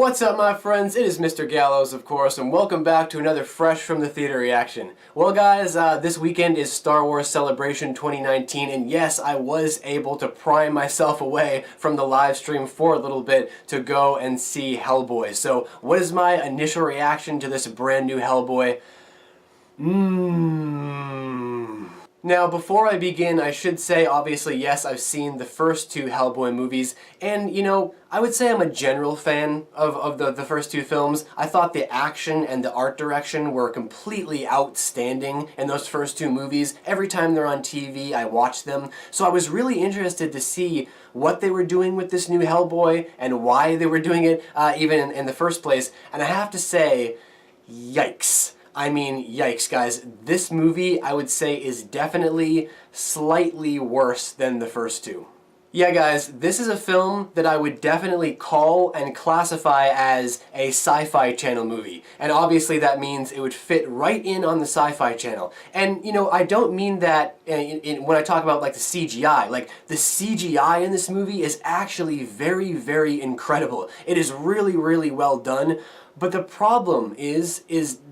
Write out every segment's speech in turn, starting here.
What's up, my friends? It is Mr. Gallows, of course, and welcome back to another Fresh from the Theater reaction. Well, guys, this weekend is Star Wars Celebration 2019, and yes, I was able to pry myself away from the live stream for a little bit to go and see Hellboy. So, what is my initial reaction to this brand new Hellboy? Now, before I begin, I should say, obviously, yes, I've seen the first two Hellboy movies, and, you know, I would say I'm a general fan of the first two films. I thought the action and the art direction were completely outstanding in those first two movies. Every time they're on TV, I watch them, so I was really interested to see what they were doing with this new Hellboy and why they were doing it, even in the first place, and I have to say, yikes. I mean, yikes, guys. This movie, I would say, is definitely slightly worse than the first two. Yeah, guys, this is a film that I would definitely call and classify as a Sci-Fi Channel movie. And obviously that means it would fit right in on the Sci-Fi Channel. And, you know, I don't mean that when I talk about, like, the CGI. Like, the CGI in this movie is actually very, very incredible. It is really, really well done. But the problem is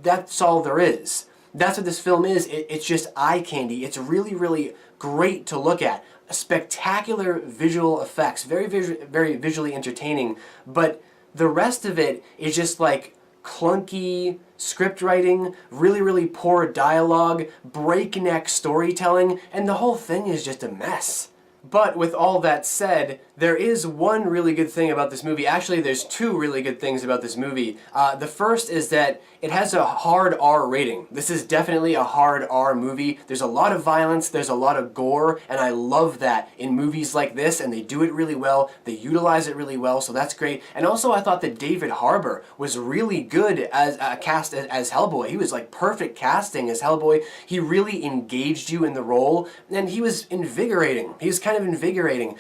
that's all there is. That's what this film is. It's just eye candy. It's really, really great to look at. Spectacular visual effects, very visually entertaining, but the rest of it is just like clunky script writing, really, really poor dialogue, breakneck storytelling, and the whole thing is just a mess. But with all that said, there is one really good thing about this movie. Actually, there's two really good things about this movie. The first is that it has a hard R rating. This is definitely a hard R movie. There's a lot of violence, there's a lot of gore, and I love that in movies like this, and they do it really well. They utilize it really well, so that's great. And also, I thought that David Harbour was really good as cast as Hellboy. He was like perfect casting as Hellboy. He really engaged you in the role, and he was invigorating. He was kind of invigorating.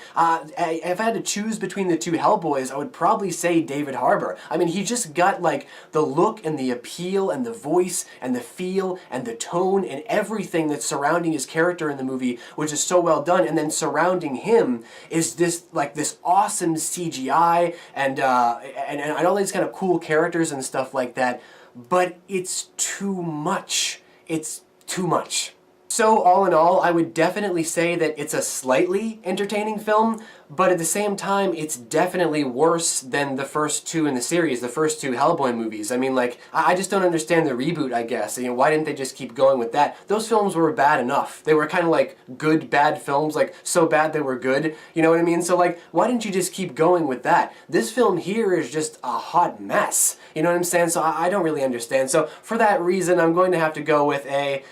If I had to choose between the two Hellboys, I would probably say David Harbour. I mean, he just got like the look and the appeal and the voice and the feel and the tone and everything that's surrounding his character in the movie, which is so well done. And then surrounding him is this like this awesome CGI and all these kind of cool characters and stuff like that. But it's too much. It's too much. So all in all, I would definitely say that it's a slightly entertaining film, but at the same time, it's definitely worse than the first two in the series, the first two Hellboy movies. I mean, like, I just don't understand the reboot, I guess. You know, why didn't they just keep going with that? Those films were bad enough. They were kind of like good, bad films, like so bad they were good. You know what I mean? So like, why didn't you just keep going with that? This film here is just a hot mess. You know what I'm saying? So I don't really understand. So for that reason, I'm going to have to go with a,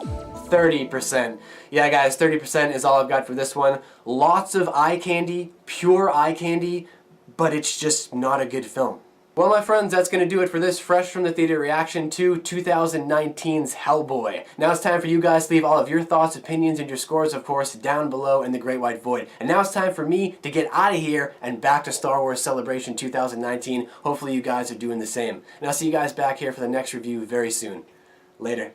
30%. Yeah, guys, 30% is all I've got for this one. Lots of eye candy, pure eye candy, but it's just not a good film. Well, my friends, that's going to do it for this Fresh from the Theater reaction to 2019's Hellboy. Now it's time for you guys to leave all of your thoughts, opinions, and your scores, of course, down below in the Great White Void. And now it's time for me to get out of here and back to Star Wars Celebration 2019. Hopefully you guys are doing the same. And I'll see you guys back here for the next review very soon. Later.